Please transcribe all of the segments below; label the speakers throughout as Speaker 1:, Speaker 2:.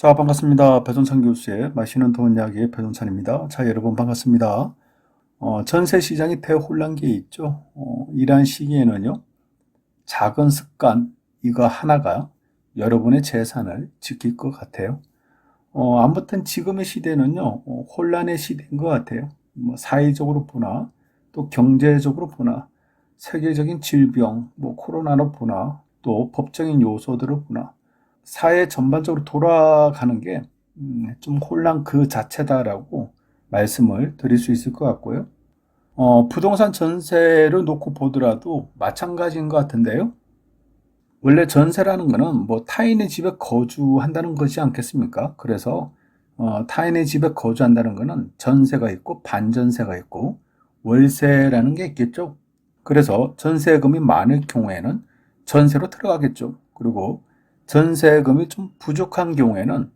Speaker 1: 자, 반갑습니다. 배종찬 교수의 맛있는 돈 이야기의 배종찬입니다. 자, 여러분 반갑습니다. 전세 시장이 대혼란기에 있죠. 이러한 시기에는요, 작은 습관, 이거 하나가 여러분의 재산을 지킬 것 같아요. 아무튼 지금의 시대는요, 혼란의 시대인 것 같아요. 뭐 사회적으로 보나, 또 경제적으로 보나, 세계적인 질병, 뭐 코로나로 보나, 또 법적인 요소들을 보나, 사회 전반적으로 돌아가는 게 좀 혼란 그 자체다라고 말씀을 드릴 수 있을 것 같고요. 부동산 전세를 놓고 보더라도 마찬가지인 것 같은데요. 원래 전세라는 거는 뭐 타인의 집에 거주한다는 것이 않겠습니까? 그래서 타인의 집에 거주한다는 거는 전세가 있고 반전세가 있고 월세라는 게 있겠죠. 그래서 전세금이 많을 경우에는 전세로 들어가겠죠. 그리고 전세금이 좀 부족한 경우에는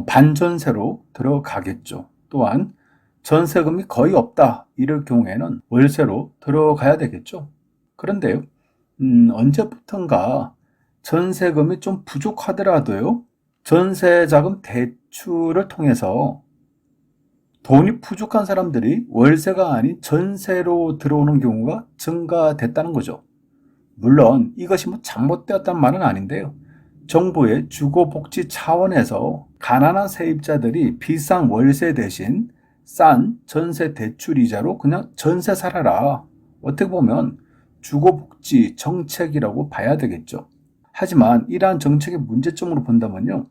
Speaker 1: 반전세로 들어가겠죠. 또한 전세금이 거의 없다 이럴 경우에는 월세로 들어가야 되겠죠. 그런데요, 언제부턴가 전세금이 좀 부족하더라도요, 전세자금 대출을 통해서 돈이 부족한 사람들이 월세가 아닌 전세로 들어오는 경우가 증가됐다는 거죠. 물론 이것이 뭐 잘못되었단 말은 아닌데요. 정부의 주거복지 차원에서 가난한 세입자들이 비싼 월세 대신 싼 전세 대출 이자로 그냥 전세 살아라. 어떻게 보면 주거복지 정책이라고 봐야 되겠죠. 하지만 이러한 정책의 문제점으로 본다면요,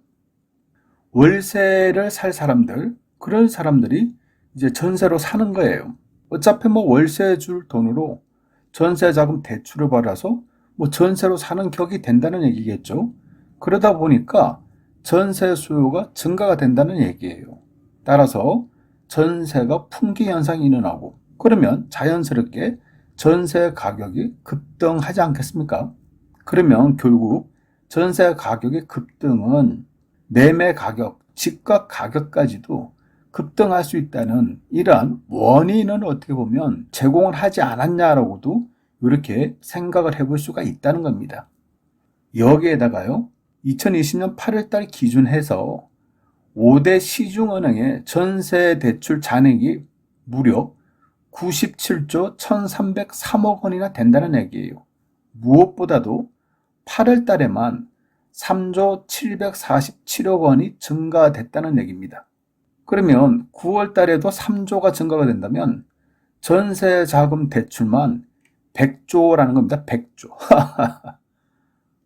Speaker 1: 월세를 살 사람들, 그런 사람들이 이제 전세로 사는 거예요. 어차피 뭐 월세 줄 돈으로 전세 자금 대출을 받아서 뭐 전세로 사는 격이 된다는 얘기겠죠. 그러다 보니까 전세 수요가 증가가 된다는 얘기예요. 따라서 전세가 풍기 현상이 일어나고, 그러면 자연스럽게 전세 가격이 급등하지 않겠습니까? 그러면 결국 전세 가격의 급등은 매매 가격, 집값 가격까지도 급등할 수 있다는 이러한 원인은 어떻게 보면 제공을 하지 않았냐라고도 이렇게 생각을 해볼 수가 있다는 겁니다. 여기에다가요, 2020년 8월달 기준해서 5대 시중은행의 전세 대출 잔액이 무려 97조 1303억 원이나 된다는 얘기예요. 무엇보다도 8월 달에만 3조 747억 원이 증가됐다는 얘기입니다. 그러면 9월 달에도 3조가 증가가 된다면 전세 자금 대출만 100조라는 겁니다. 100조.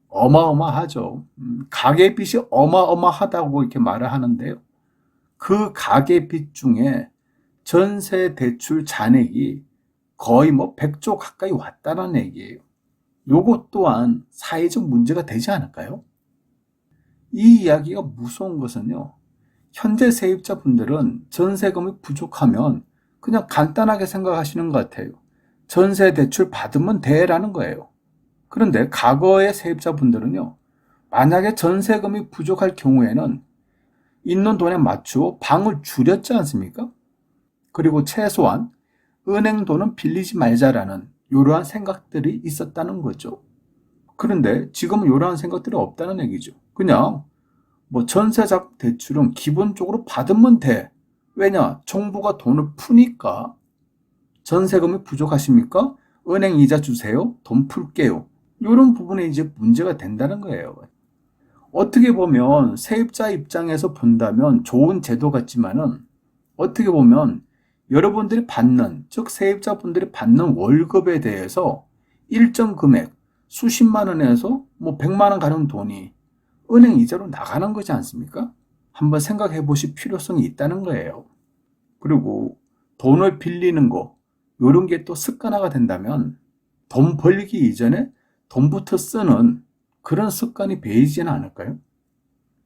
Speaker 1: 어마어마하죠. 가계빚이 어마어마하다고 이렇게 말을 하는데요. 그 가계빚 중에 전세 대출 잔액이 거의 뭐 100조 가까이 왔다는 얘기예요. 요것 또한 사회적 문제가 되지 않을까요? 이 이야기가 무서운 것은요, 현재 세입자분들은 전세금이 부족하면 그냥 간단하게 생각하시는 것 같아요. 전세 대출 받으면 돼라는 거예요. 그런데 과거의 세입자분들은요, 만약에 전세금이 부족할 경우에는 있는 돈에 맞추어 방을 줄였지 않습니까? 그리고 최소한 은행 돈은 빌리지 말자라는 이러한 생각들이 있었다는 거죠. 그런데 지금은 이러한 생각들이 없다는 얘기죠. 그냥 뭐 전세자금 대출은 기본적으로 받으면 돼. 왜냐? 정부가 돈을 푸니까. 전세금이 부족하십니까? 은행 이자 주세요. 돈 풀게요. 이런 부분에 이제 문제가 된다는 거예요. 어떻게 보면 세입자 입장에서 본다면 좋은 제도 같지만은, 어떻게 보면 여러분들이 받는, 즉 세입자분들이 받는 월급에 대해서 일정 금액, 수십만 원에서 뭐 100만 원 가는 돈이 은행 이자로 나가는 거지 않습니까? 한번 생각해 보실 필요성이 있다는 거예요. 그리고 돈을 빌리는 거, 이런 게 또 습관화가 된다면 돈 벌기 이전에 돈부터 쓰는 그런 습관이 배이지는 않을까요?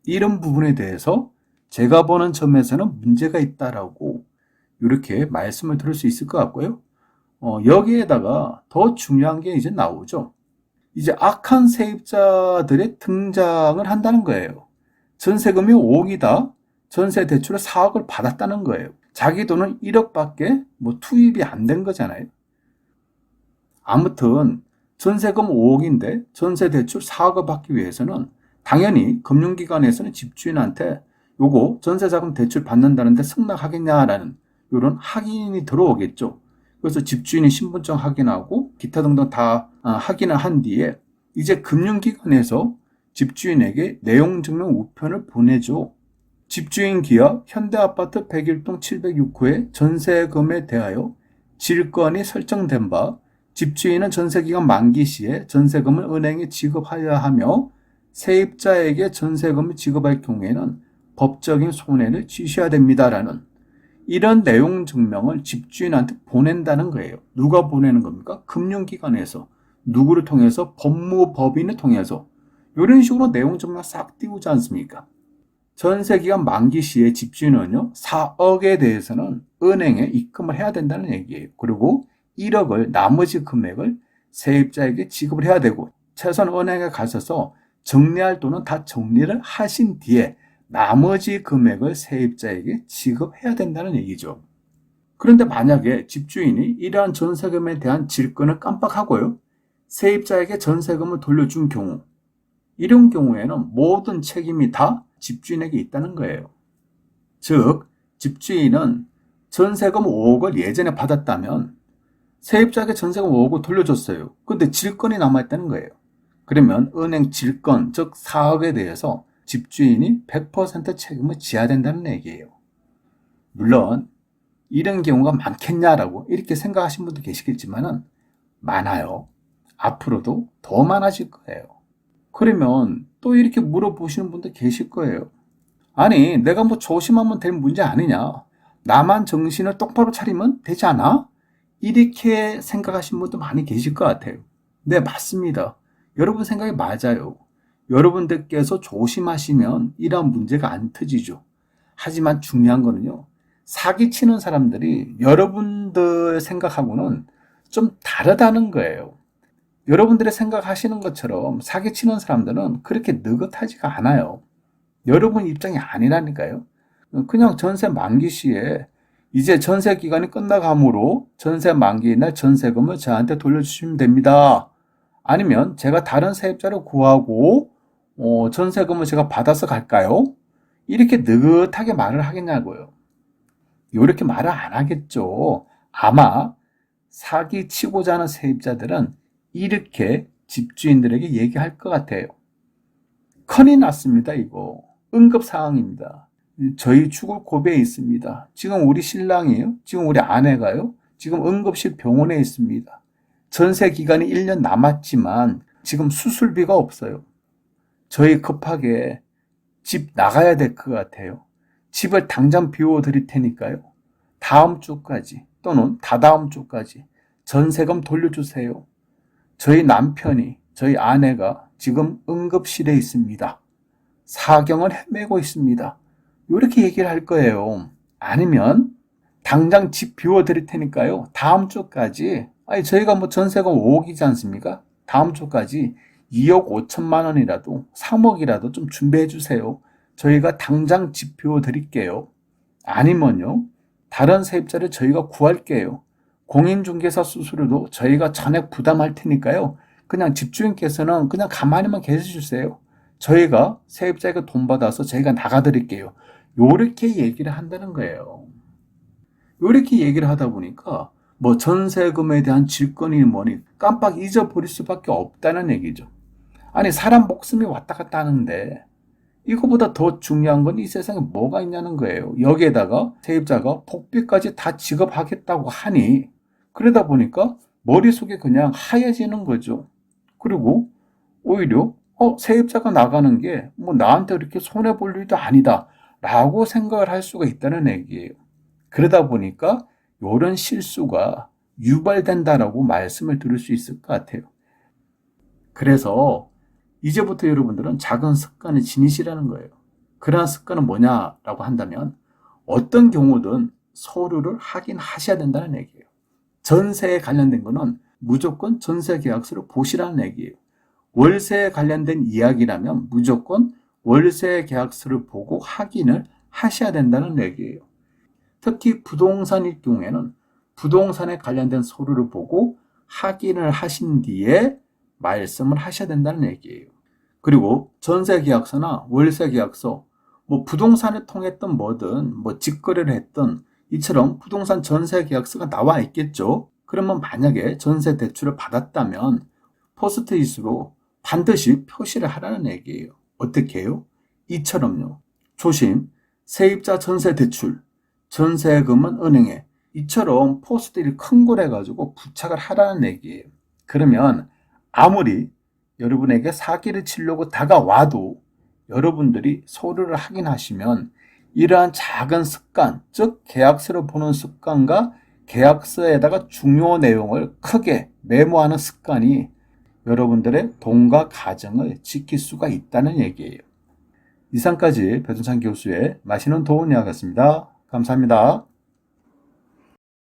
Speaker 1: 이런 부분에 대해서 제가 보는 점에서는 문제가 있다라고 이렇게 말씀을 드릴 수 있을 것 같고요. 여기에다가 더 중요한 게 이제 나오죠. 이제 악한 세입자들의 등장을 한다는 거예요. 전세금이 5억이다. 전세 대출을 4억을 받았다는 거예요. 자기 돈은 1억밖에 뭐 투입이 안 된 거잖아요. 아무튼 전세금 5억인데 전세 대출 4억을 받기 위해서는 당연히 금융기관에서는 집주인한테 요거 전세자금 대출 받는다는데 승낙하겠냐라는 이런 확인이 들어오겠죠. 그래서 집주인이 신분증 확인하고 기타 등등 다 확인을 한 뒤에 이제 금융기관에서 집주인에게 내용증명 우편을 보내죠. 집주인 기업 현대아파트 101동 706호의 전세금에 대하여 질권이 설정된 바 집주인은 전세기간 만기 시에 전세금을 은행에 지급하여야 하며 세입자에게 전세금을 지급할 경우에는 법적인 손해를 지셔야 됩니다라는 이런 내용 증명을 집주인한테 보낸다는 거예요. 누가 보내는 겁니까? 금융기관에서. 누구를 통해서? 법무법인을 통해서. 이런 식으로 내용 증명 싹 띄우지 않습니까? 전세기간 만기 시에 집주인은요, 4억에 대해서는 은행에 입금을 해야 된다는 얘기예요. 그리고 1억을 나머지 금액을 세입자에게 지급을 해야 되고 최소한 은행에 가셔서 정리할 돈은 다 정리를 하신 뒤에 나머지 금액을 세입자에게 지급해야 된다는 얘기죠. 그런데 만약에 집주인이 이러한 전세금에 대한 질권을 깜빡하고요, 세입자에게 전세금을 돌려준 경우, 이런 경우에는 모든 책임이 다 집주인에게 있다는 거예요. 즉, 집주인은 전세금 5억을 예전에 받았다면 세입자에게 전세금 5억을 돌려줬어요. 근데 질권이 남아있다는 거예요. 그러면 은행 질권, 즉 4억에 대해서 집주인이 100% 책임을 져야 된다는 얘기예요. 물론 이런 경우가 많겠냐라고 이렇게 생각하시는 분도 계시겠지만은 많아요. 앞으로도 더 많아질 거예요. 그러면 또 이렇게 물어보시는 분도 계실 거예요. 아니, 내가 뭐 조심하면 될 문제 아니냐? 나만 정신을 똑바로 차리면 되지 않아? 이렇게 생각하시는 분도 많이 계실 것 같아요. 네, 맞습니다. 여러분 생각이 맞아요. 여러분들께서 조심하시면 이러한 문제가 안 터지죠. 하지만 중요한 거는요, 사기치는 사람들이 여러분들 생각하고는 좀 다르다는 거예요. 여러분들의 생각하시는 것처럼 사기치는 사람들은 그렇게 느긋하지가 않아요. 여러분 입장이 아니라니까요. 그냥 전세 만기 시에 이제 전세 기간이 끝나가므로 전세 만기의 날 전세금을 저한테 돌려주시면 됩니다. 아니면 제가 다른 세입자를 구하고 전세금을 제가 받아서 갈까요? 이렇게 느긋하게 말을 하겠냐고요. 이렇게 말을 안 하겠죠. 아마 사기치고자 하는 세입자들은 이렇게 집주인들에게 얘기할 것 같아요. 큰일 났습니다, 이거. 응급 상황입니다. 저희 죽을 고비에 있습니다. 지금 우리 신랑이요, 지금 우리 아내가요, 지금 응급실 병원에 있습니다. 전세 기간이 1년 남았지만 지금 수술비가 없어요. 저희 급하게 집 나가야 될 것 같아요. 집을 당장 비워드릴 테니까요. 다음 주까지 또는 다다음 주까지 전세금 돌려주세요. 저희 남편이, 저희 아내가 지금 응급실에 있습니다. 사경을 헤매고 있습니다. 이렇게 얘기를 할 거예요. 아니면 당장 집 비워드릴 테니까요. 다음 주까지, 저희가 뭐 전세금 5억이지 않습니까? 다음 주까지 2억 5천만 원이라도 3억이라도 좀 준비해 주세요. 저희가 당장 집 비워드릴게요. 아니면요, 다른 세입자를 저희가 구할게요. 공인중개사 수수료도 저희가 전액 부담할 테니까요. 그냥 집주인께서는 그냥 가만히만 계셔주세요. 저희가 세입자에게 돈 받아서 저희가 나가드릴게요. 요렇게 얘기를 한다는 거예요. 요렇게 얘기를 하다 보니까 뭐 전세금에 대한 질권이 뭐니 깜빡 잊어버릴 수밖에 없다는 얘기죠. 아니, 사람 목숨이 왔다 갔다 하는데 이거보다 더 중요한 건 이 세상에 뭐가 있냐는 거예요. 여기에다가 세입자가 복비까지 다 지급하겠다고 하니 그러다 보니까 머릿속에 그냥 하얘지는 거죠. 그리고 오히려 세입자가 나가는 게 뭐 나한테 이렇게 손해볼 일도 아니다 라고 생각을 할 수가 있다는 얘기예요. 그러다 보니까 이런 실수가 유발된다라고 말씀을 드릴 수 있을 것 같아요. 그래서 이제부터 여러분들은 작은 습관을 지니시라는 거예요. 그러한 습관은 뭐냐라고 한다면 어떤 경우든 서류를 확인하셔야 된다는 얘기예요. 전세에 관련된 거는 무조건 전세 계약서를 보시라는 얘기예요. 월세에 관련된 이야기라면 무조건 월세 계약서를 보고 확인을 하셔야 된다는 얘기예요. 특히 부동산일 경우에는 부동산에 관련된 서류를 보고 확인을 하신 뒤에 말씀을 하셔야 된다는 얘기예요. 그리고 전세계약서나 월세계약서, 뭐 부동산을 통했던 뭐든 뭐 직거래를 했던 이처럼 부동산 전세계약서가 나와 있겠죠. 그러면 만약에 전세 대출을 받았다면 포스트잇으로 반드시 표시를 하라는 얘기예요. 어떻게 해요? 이처럼요. 조심, 세입자 전세 대출, 전세금은 은행에, 이처럼 포스트잇을 큰 걸 해가지고 부착을 하라는 얘기예요. 그러면 아무리 여러분에게 사기를 치려고 다가와도 여러분들이 서류를 확인하시면 이러한 작은 습관, 즉 계약서를 보는 습관과 계약서에다가 중요 내용을 크게 메모하는 습관이 여러분들의 돈과 가정을 지킬 수가 있다는 얘기예요. 이상까지 배준찬 교수의 맛있는 도움 이야기였습니다. 감사합니다.